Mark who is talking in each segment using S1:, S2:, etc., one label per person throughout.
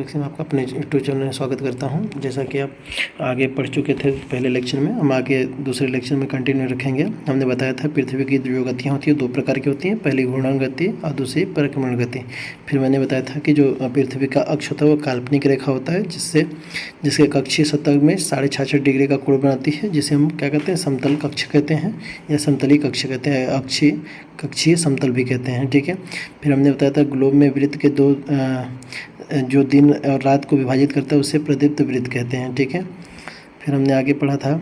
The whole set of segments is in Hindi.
S1: अलग से मैं आपका अपने यूट्यूब चैनल में स्वागत करता हूं। जैसा कि आप आगे पढ़ चुके थे पहले लेक्चर में, हम आगे दूसरे लेक्चर में कंटिन्यू रखेंगे। हमने बताया था पृथ्वी की जो गतियाँ होती हैं दो प्रकार की होती हैं, पहली घूर्णन गति और दूसरी परिक्रमण गति। फिर मैंने बताया था कि जो पृथ्वी का अक्ष होता है वो काल्पनिक रेखा होता है, जिसके कक्षीय सतह में 66.5 डिग्री का कोण बनाती है, जिसे हम क्या कहते हैं, समतल कक्ष कहते हैं या समतली कक्ष कहते हैं, कक्षीय समतल भी कहते हैं। ठीक है। फिर हमने बताया था ग्लोब में वृत्त के दो जो दिन और रात को विभाजित करता है उसे प्रदीप्त वृत्त कहते हैं। ठीक है। फिर हमने आगे पढ़ा था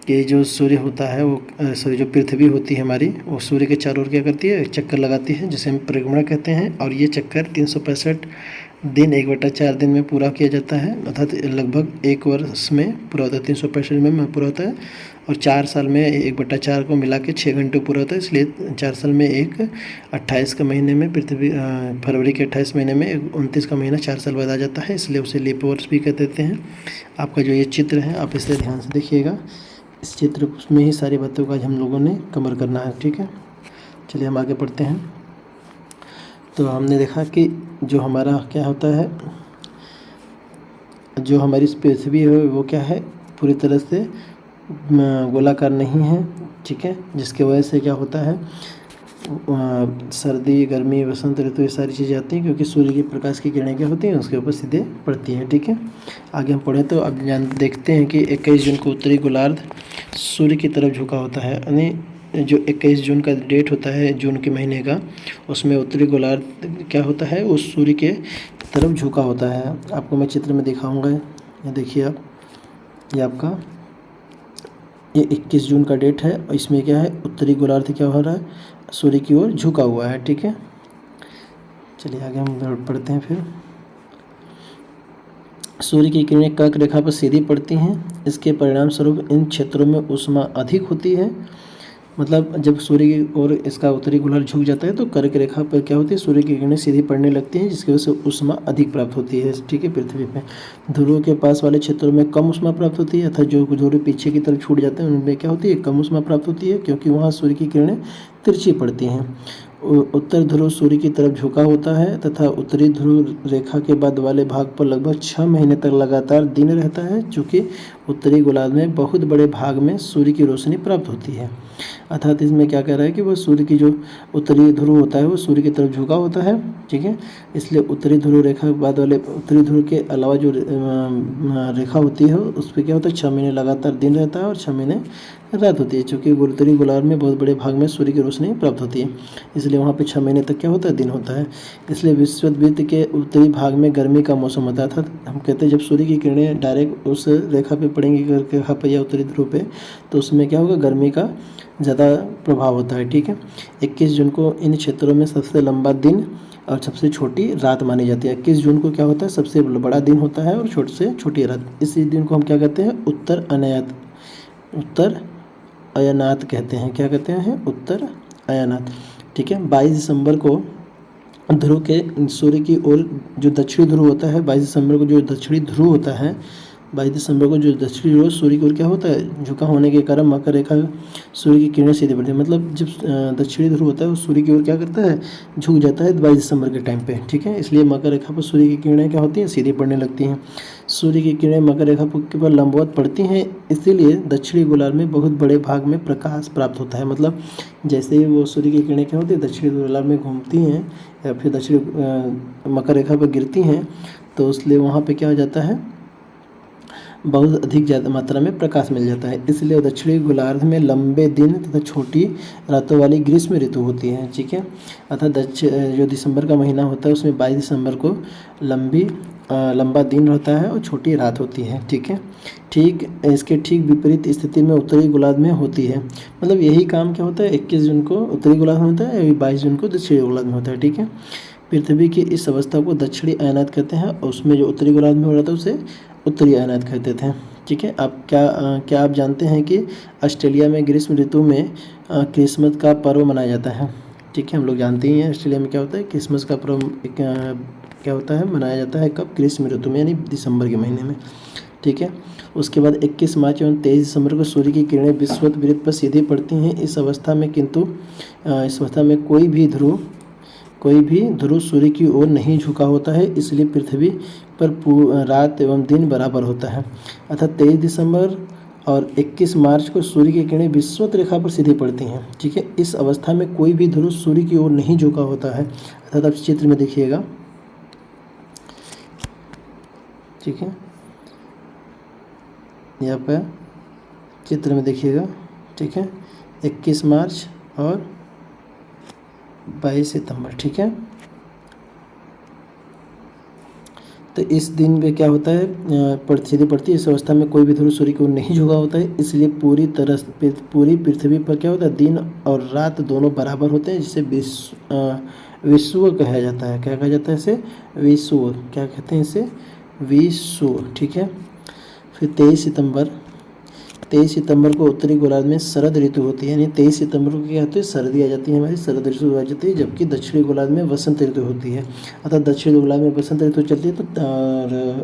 S1: कि जो सूर्य होता है वो जो पृथ्वी होती है हमारी, वो सूर्य के चारों ओर क्या करती है, चक्कर लगाती है, जिसे हम परिक्रमा कहते हैं। और ये चक्कर 365 दिन 1/4 दिन में पूरा किया जाता है, अर्थात लगभग 1 वर्ष में पूरा होता है, 365 में पूरा होता है। और 4 साल में 1/4 को मिला के 6 घंटे पूरा होता है, इसलिए 4 साल में 28 का महीने में फरवरी के 28 महीने में 29 का महीना 4 साल बाद आ जाता है, इसलिए उसे लीप वर्ष भी कह देते हैं। आपका जो ये चित्र है आप इसे ध्यान से देखिएगा, इस चित्र में ही सारी बातों का आज हम लोगों ने कवर करना है। ठीक है। चलिए हम आगे पढ़ते हैं। तो हमने देखा कि जो हमारा क्या होता है, जो हमारी पृथ्वी है वो क्या है, पूरी तरह से गोलाकार नहीं है। ठीक है। जिसकी वजह से क्या होता है, सर्दी, गर्मी, वसंत ऋतु ये सारी चीज़ें आती हैं, क्योंकि सूर्य की प्रकाश की किरणें क्या होती हैं उसके ऊपर सीधे पड़ती हैं। ठीक है। आगे हम पढ़ें तो अब देखते हैं कि 21 जून को उत्तरी गोलार्ध सूर्य की तरफ झुका होता है। यानी जो 21 जून का डेट होता है जून के महीने का, उसमें उत्तरी गोलार्ध क्या होता है, उस सूर्य के तरफ झुका होता है। आपको मैं चित्र में दिखाऊंगा, ये देखिए आप, ये आपका ये 21 जून का डेट है और इसमें क्या है, उत्तरी गोलार्ध क्या हो रहा है, सूर्य की ओर झुका हुआ है। ठीक है। चलिए आगे हम पढ़ते हैं। फिर सूर्य की किरणें कर्क रेखा पर सीधी पड़ती हैं, इसके परिणाम स्वरूप इन क्षेत्रों में ऊष्मा अधिक होती है। मतलब जब सूर्य की ओर इसका उत्तरी गोलार्ध झुक जाता है तो कर्क रेखा पर क्या होती है, सूर्य की किरणें सीधी पड़ने लगती हैं, जिसकी वजह से ऊष्मा अधिक प्राप्त होती है। ठीक है। पृथ्वी पे ध्रुवों के पास वाले क्षेत्रों में कम ऊष्मा प्राप्त होती है, अर्थात जो ध्रुव पीछे की तरफ छूट जाते हैं उनमें क्या होती है, कम ऊष्मा प्राप्त होती है, क्योंकि वहाँ सूर्य की किरणें तिरछी पड़ती हैं। उत्तर ध्रुव सूर्य की तरफ झुका होता है तथा उत्तरी ध्रुव रेखा के बाद वाले भाग पर लगभग 6 महीने तक लगातार दिन रहता है, चूँकि उत्तरी गोलार्ध में बहुत बड़े भाग में सूर्य की रोशनी प्राप्त होती है। अर्थात इसमें क्या कह रहा है कि वो सूर्य की जो उत्तरी ध्रुव होता है वो सूर्य की तरफ झुका होता है। ठीक है। इसलिए उत्तरी ध्रुव रेखा के बाद वाले उत्तरी ध्रुव के अलावा जो रेखा होती है उस पर क्या होता है, 6 महीने लगातार दिन रहता है और 6 महीने रात होती है, क्योंकि उत्तरी गोलार्ध में बहुत बड़े भाग में सूर्य की रोशनी प्राप्त होती है, इसलिए वहाँ पे 6 महीने तक क्या होता है, दिन होता है। इसलिए विषुववृत्त के उत्तरी भाग में गर्मी का मौसम होता है। अर्थात हम कहते हैं जब सूर्य की किरणें डायरेक्ट उस रेखा पे पड़ेंगी, कर्क रेखा पर या उत्तरी ध्रुव पे, तो उसमें क्या होगा, गर्मी का ज़्यादा प्रभाव होता है। ठीक है। 21 जून को इन क्षेत्रों में सबसे लंबा दिन और सबसे छोटी रात मानी जाती है। 21 जून को क्या होता है, सबसे बड़ा दिन होता है और छोटी रात। इसी दिन को हम क्या कहते हैं, उत्तर अयनात कहते हैं। क्या कहते हैं, उत्तर अयनात। ठीक है। 22 दिसंबर को ध्रुव के सूर्य की ओर जो दक्षिणी ध्रुव होता है, 22 दिसंबर को जो दक्षिणी ध्रुव होता है, 22 दिसंबर को जो दक्षिणी ध्रुव सूर्य की ओर क्या होता है, झुका होने के कारण मकर रेखा सूर्य की किरणें सीधी पड़ती है। मतलब जब दक्षिणी ध्रुव होता है वो सूर्य की ओर क्या करता है, झुक जाता है 22 दिसंबर के टाइम पे। ठीक है। इसलिए मकर रेखा पर सूर्य की किरणें क्या होती हैं, सीधी पड़ने लगती हैं। सूर्य की किरणें मकर रेखा के पर लंबवत पड़ती हैं, इसीलिए दक्षिणी गोलार्ध में बहुत बड़े भाग में प्रकाश प्राप्त होता है। मतलब जैसे ही वो सूर्य की किरणें क्या होती है, दक्षिणी गोलार्ध में घूमती हैं या फिर दक्षिणी मकर रेखा पर गिरती हैं, तो इसलिए वहाँ पे क्या हो जाता है, बहुत अधिक ज़्यादा मात्रा में प्रकाश मिल जाता है। इसलिए दक्षिणी गोलार्ध में लंबे दिन तथा छोटी रातों वाली ग्रीष्म ऋतु होती है। ठीक है। अर्थात जो दिसंबर का महीना होता है उसमें 22 दिसंबर को लंबा दिन रहता है और छोटी रात होती है। ठीक है। इसके ठीक विपरीत स्थिति में उत्तरी गोलार्ध में होती है। मतलब यही काम क्या होता है, 21 जून को उत्तरी गोलार्ध में होता है, 22 जून को दक्षिणी गोलार्ध में होता है। ठीक है। पृथ्वी की इस अवस्था को दक्षिणी अयनात कहते हैं और उसमें जो उत्तरी गोलार्ध में हो रहा था उसे उत्तरी अयनात कहते थे। ठीक है। आप क्या आप जानते हैं कि ऑस्ट्रेलिया में ग्रीष्म ऋतु में क्रिसमस का पर्व मनाया जाता है। ठीक है। हम लोग जानते ही हैं ऑस्ट्रेलिया में क्या होता है, क्रिसमस का पर्व क्या होता है, मनाया जाता है कब, ग्रीष्म ऋतु में, यानी दिसंबर के महीने में। ठीक है। उसके बाद 21 मार्च एवं 23 दिसंबर को सूर्य की किरणें विषुववृत्त पर सीधी पड़ती हैं। इस अवस्था में कोई भी ध्रुव कोई भी ध्रुव सूर्य की ओर नहीं झुका होता है, इसलिए पृथ्वी पर रात एवं दिन बराबर होता है। अर्थात 23 दिसंबर और 21 मार्च को सूर्य की किरणें विषुवत रेखा पर सीधी पड़ती हैं। ठीक है, इस अवस्था में कोई भी ध्रुव सूर्य की ओर नहीं झुका होता है। अर्थात आप चित्र में देखिएगा। ठीक है, यहाँ पर चित्र में देखिएगा। ठीक है, 21 मार्च और 22 सितंबर। ठीक है, तो इस दिन में क्या होता है, सीधी पड़ती है। इस अवस्था में कोई भी ध्रुव सूर्य की ओर नहीं झुका होता है, इसलिए पूरी पृथ्वी पर क्या होता है, दिन और रात दोनों बराबर होते हैं, जिसे विषुव कहा जाता है। क्या कहा जाता है इसे? विषुव। क्या कहते हैं इसे? विषुव। ठीक है, फिर 23 सितंबर को उत्तरी गोलार्ध में शरद ऋतु होती है, यानी 23 सितंबर को क्या होती है, सर्दी आ जाती है, हमारी शरद ऋतु आ जाती है, जबकि दक्षिणी गोलार्ध में वसंत ऋतु होती है। अर्थात दक्षिणी गोलार्ध में वसंत ऋतु चलती है, तो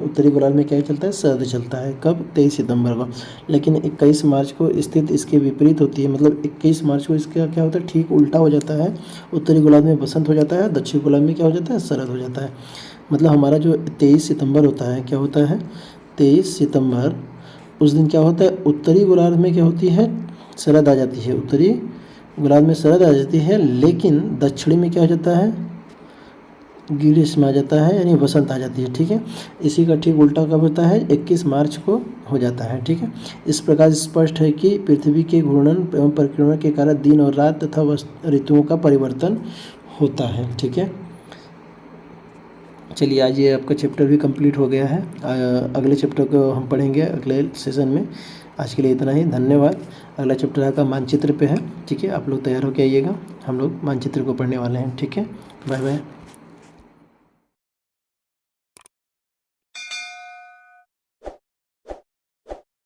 S1: उत्तरी गोलार्ध में क्या चलता है, शरद चलता है। कब? 23 सितंबर को। लेकिन 21 मार्च को स्थिति इसके विपरीत होती है, मतलब 21 मार्च को इसका क्या होता है, ठीक उल्टा हो जाता है। उत्तरी गोलार्ध में वसंत हो जाता है, दक्षिणी गोलार्ध में क्या हो जाता है, शरद हो जाता है। मतलब हमारा जो 23 सितंबर होता है, क्या होता है, 23 सितंबर, उस दिन क्या होता है, उत्तरी गोलार्ध में क्या होती है, शरद आ जाती है। उत्तरी गोलार्ध में शरद आ जाती है, लेकिन दक्षिणी में क्या हो जाता है, ग्रीष्म आ जाता है, यानी वसंत आ जाती है। ठीक है, इसी का ठीक उल्टा कब होता है, 21 मार्च को हो जाता है। ठीक है, इस प्रकार स्पष्ट है कि पृथ्वी के घूर्णन एवं परिक्रमा के कारण दिन और रात तथा ऋतुओं का परिवर्तन होता है। ठीक है, चलिए आज ये आपका चैप्टर भी कंप्लीट हो गया है। अगले चैप्टर को हम पढ़ेंगे अगले सेशन में। आज के लिए इतना ही, धन्यवाद। अगला चैप्टर आपका मानचित्र पे है। ठीक है, आप लोग तैयार होकर आइएगा, हम लोग मानचित्र को पढ़ने वाले हैं। ठीक है, बाय बाय।